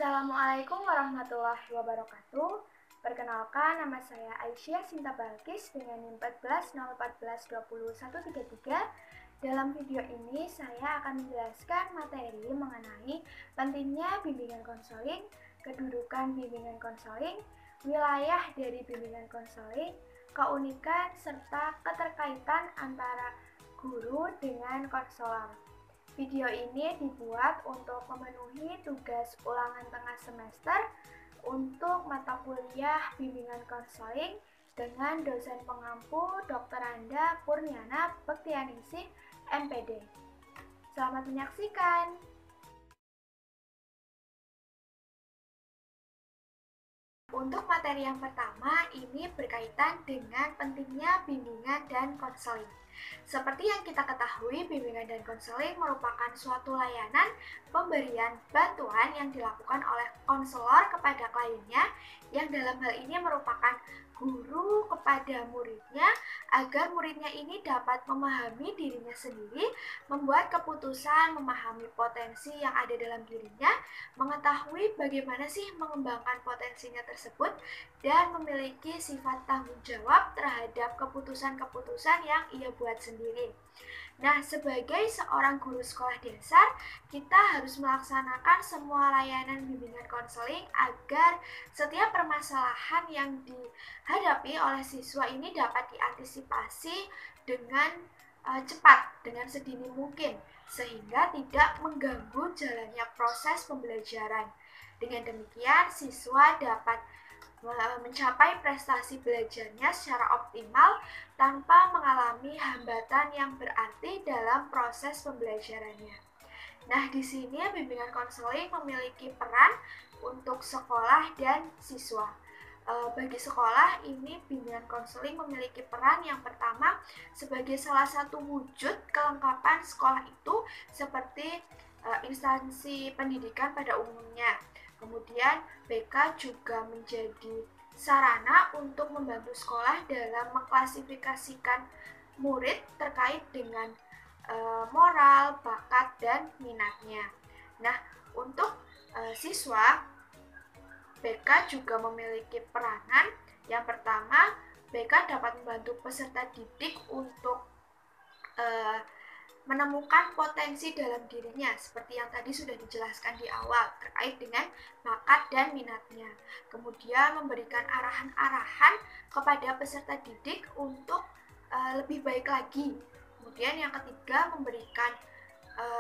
Assalamualaikum warahmatullahi wabarakatuh. Perkenalkan, nama saya Aisyah Sinta Balkis dengan NIM 14 014 20 133. Dalam video ini saya akan menjelaskan materi mengenai pentingnya bimbingan konseling, kedudukan bimbingan konseling, wilayah dari bimbingan konseling, keunikan serta keterkaitan antara guru dengan konselor. Video ini dibuat untuk memenuhi tugas ulangan tengah semester untuk mata kuliah bimbingan konseling dengan dosen pengampu Dr. Anda Purniana Bektianingsih, MPD. Selamat menyaksikan. Untuk materi yang pertama, ini berkaitan dengan pentingnya bimbingan dan konseling. Seperti yang kita ketahui, bimbingan dan konseling merupakan suatu layanan pemberian bantuan yang dilakukan oleh konselor kepada kliennya, yang dalam hal ini merupakan guru kepada muridnya agar muridnya ini dapat memahami dirinya sendiri, membuat keputusan, memahami potensi yang ada dalam dirinya, mengetahui bagaimana sih mengembangkan potensinya tersebut, dan memiliki sifat tanggung jawab terhadap keputusan-keputusan yang ia buat sendiri. Nah, sebagai seorang guru sekolah dasar, kita harus melaksanakan semua layanan bimbingan konseling agar setiap permasalahan yang dihadapi oleh siswa ini dapat diantisipasi dengan cepat, dengan sedini mungkin, sehingga tidak mengganggu jalannya proses pembelajaran. Dengan demikian, siswa dapat mencapai prestasi belajarnya secara optimal tanpa mengalami hambatan yang berarti dalam proses pembelajarannya. Nah, di sini bimbingan konseling memiliki peran untuk sekolah dan siswa. Bagi sekolah, ini bimbingan konseling memiliki peran yang pertama sebagai salah satu wujud kelengkapan sekolah itu seperti instansi pendidikan pada umumnya. Kemudian BK juga menjadi sarana untuk membantu sekolah dalam mengklasifikasikan murid terkait dengan moral, bakat, dan minatnya. Nah, untuk siswa, BK juga memiliki peranan. Yang pertama, BK dapat membantu peserta didik untuk menemukan potensi dalam dirinya seperti yang tadi sudah dijelaskan di awal terkait dengan bakat dan minatnya. Kemudian memberikan arahan-arahan kepada peserta didik untuk lebih baik lagi. Kemudian yang ketiga, memberikan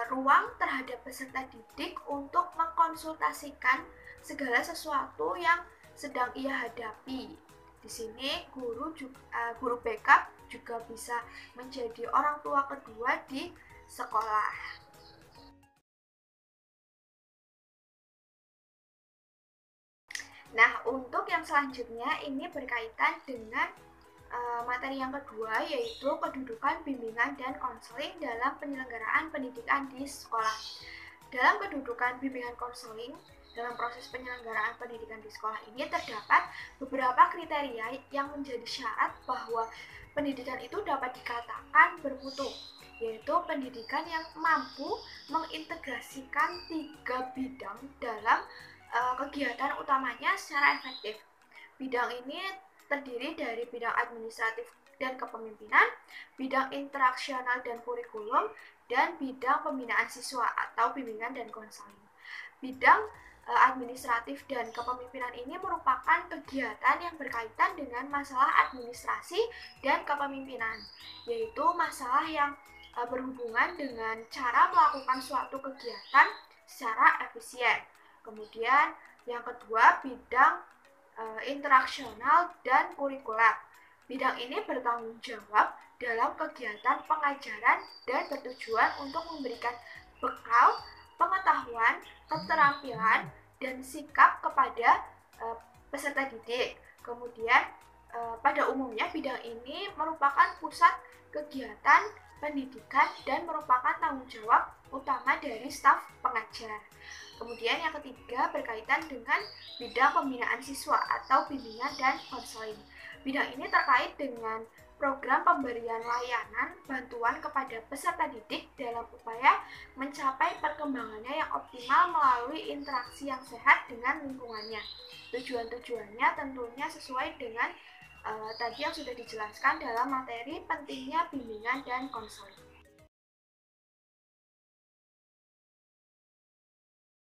ruang terhadap peserta didik untuk mengkonsultasikan segala sesuatu yang sedang ia hadapi. Di sini guru backup juga bisa menjadi orang tua kedua di sekolah. Nah, untuk yang selanjutnya ini berkaitan dengan materi yang kedua, yaitu kedudukan bimbingan dan konseling dalam penyelenggaraan pendidikan di sekolah. Dalam kedudukan bimbingan konseling dalam proses penyelenggaraan pendidikan di sekolah ini terdapat beberapa kriteria yang menjadi syarat bahwa pendidikan itu dapat dikatakan bermutu, yaitu pendidikan yang mampu mengintegrasikan 3 bidang dalam kegiatan utamanya secara efektif. Bidang ini terdiri dari bidang administratif dan kepemimpinan, bidang interaksional dan kurikulum, dan bidang pembinaan siswa atau bimbingan dan konseling. Bidang administratif dan kepemimpinan ini merupakan kegiatan yang berkaitan dengan masalah administrasi dan kepemimpinan, yaitu masalah yang berhubungan dengan cara melakukan suatu kegiatan secara efisien. Kemudian yang kedua, bidang interaksional dan kurikuler. Bidang ini bertanggung jawab dalam kegiatan pengajaran dan bertujuan untuk memberikan bekal, pengetahuan, keterampilan, dan sikap kepada peserta didik. Kemudian pada umumnya bidang ini merupakan pusat kegiatan pendidikan dan merupakan tanggung jawab utama dari staf pengajar. Kemudian yang ketiga berkaitan dengan bidang pembinaan siswa atau bimbingan dan konseling. Bidang ini terkait dengan program pemberian layanan bantuan kepada peserta didik dalam upaya mencapai perkembangannya yang optimal melalui interaksi yang sehat dengan lingkungannya. Tujuan-tujuannya tentunya sesuai dengan tadi yang sudah dijelaskan dalam materi pentingnya bimbingan dan konseling.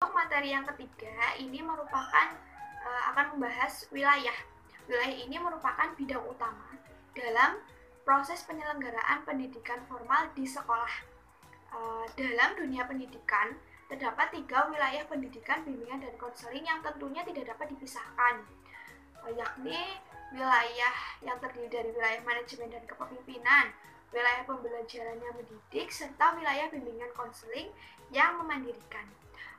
Untuk materi yang ketiga, ini merupakan akan membahas wilayah. Wilayah ini merupakan bidang utama dalam proses penyelenggaraan pendidikan formal di sekolah. Dalam dunia pendidikan, terdapat 3 wilayah pendidikan, bimbingan, dan konseling yang tentunya tidak dapat dipisahkan, yakni wilayah yang terdiri dari wilayah manajemen dan kepemimpinan, wilayah pembelajaran yang mendidik, serta wilayah bimbingan konseling yang memandirikan.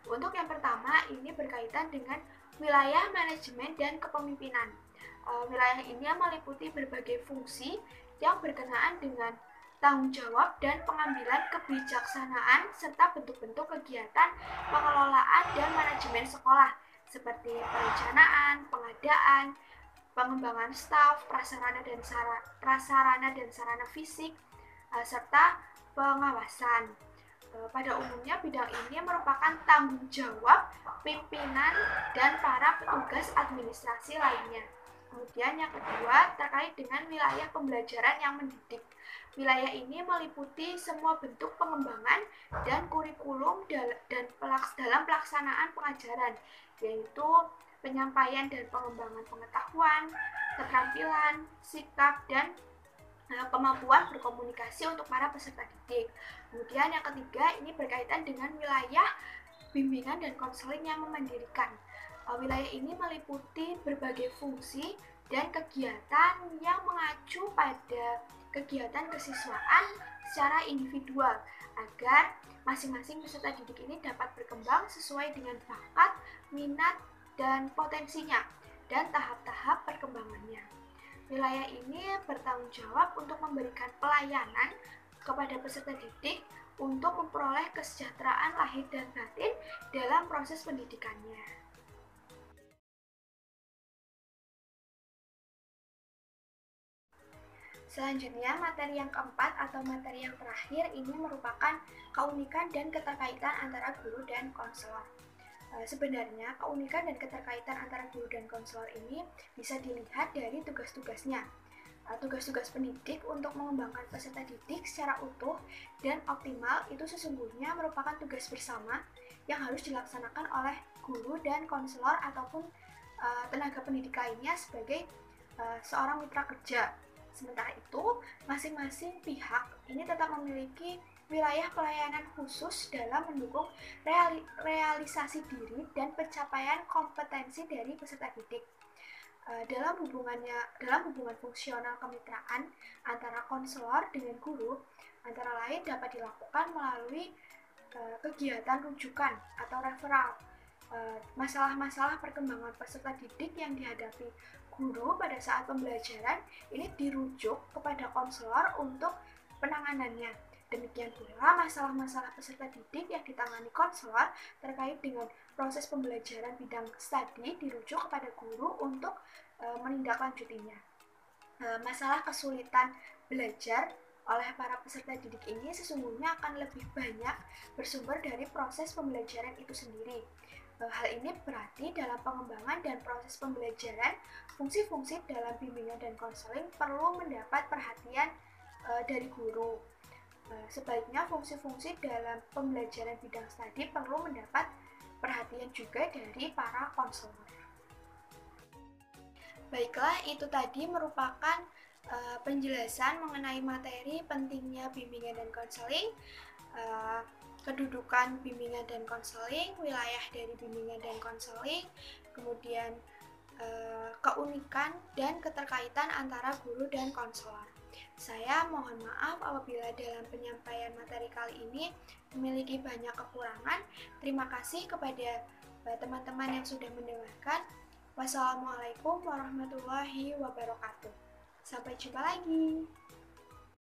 Untuk yang pertama, ini berkaitan dengan wilayah manajemen dan kepemimpinan. Wilayah ini meliputi berbagai fungsi yang berkenaan dengan tanggung jawab dan pengambilan kebijaksanaan serta bentuk-bentuk kegiatan pengelolaan dan manajemen sekolah seperti perencanaan, pengadaan, pengembangan staf, prasarana dan sarana fisik, serta pengawasan. Pada umumnya bidang ini merupakan tanggung jawab pimpinan dan para petugas administrasi lainnya. Kemudian yang kedua terkait dengan wilayah pembelajaran yang mendidik. Wilayah ini meliputi semua bentuk pengembangan dan kurikulum dalam pelaksanaan pengajaran, yaitu penyampaian dan pengembangan pengetahuan, keterampilan, sikap, dan kemampuan berkomunikasi untuk para peserta didik. Kemudian yang ketiga ini berkaitan dengan wilayah bimbingan dan konseling yang memandirikan. Wilayah ini meliputi berbagai fungsi dan kegiatan yang mengacu pada kegiatan kesiswaan secara individual agar masing-masing peserta didik ini dapat berkembang sesuai dengan bakat, minat, dan potensinya dan tahap-tahap perkembangannya. Wilayah ini bertanggung jawab untuk memberikan pelayanan kepada peserta didik untuk memperoleh kesejahteraan lahir dan batin dalam proses pendidikannya. Selanjutnya, materi yang keempat atau materi yang terakhir ini merupakan keunikan dan keterkaitan antara guru dan konselor. Sebenarnya, keunikan dan keterkaitan antara guru dan konselor ini bisa dilihat dari tugas-tugasnya. Tugas-tugas pendidik untuk mengembangkan peserta didik secara utuh dan optimal itu sesungguhnya merupakan tugas bersama yang harus dilaksanakan oleh guru dan konselor ataupun tenaga pendidik lainnya sebagai seorang mitra kerja. Sementara itu, masing-masing pihak ini tetap memiliki wilayah pelayanan khusus dalam mendukung realisasi diri dan pencapaian kompetensi dari peserta didik. Dalam hubungan fungsional kemitraan antara konselor dengan guru, antara lain dapat dilakukan melalui kegiatan rujukan atau referral. Masalah-masalah perkembangan peserta didik yang dihadapi guru pada saat pembelajaran ini dirujuk kepada konselor untuk penanganannya. Demikian pula masalah-masalah peserta didik yang ditangani konselor terkait dengan proses pembelajaran bidang studi dirujuk kepada guru untuk menindaklanjutinya. Masalah kesulitan belajar oleh para peserta didik ini sesungguhnya akan lebih banyak bersumber dari proses pembelajaran itu sendiri. Hal ini berarti dalam pengembangan dan proses pembelajaran, fungsi-fungsi dalam bimbingan dan konseling perlu mendapat perhatian dari guru. Sebaliknya fungsi-fungsi dalam pembelajaran bidang studi perlu mendapat perhatian juga dari para konselor. Baiklah, itu tadi merupakan penjelasan mengenai materi pentingnya bimbingan dan konseling, kedudukan bimbingan dan konseling, wilayah dari bimbingan dan konseling, kemudian keunikan dan keterkaitan antara guru dan konselor. Saya mohon maaf apabila dalam penyampaian materi kali ini memiliki banyak kekurangan. Terima kasih kepada teman-teman yang sudah mendengarkan. Wassalamualaikum warahmatullahi wabarakatuh. Sampai jumpa lagi.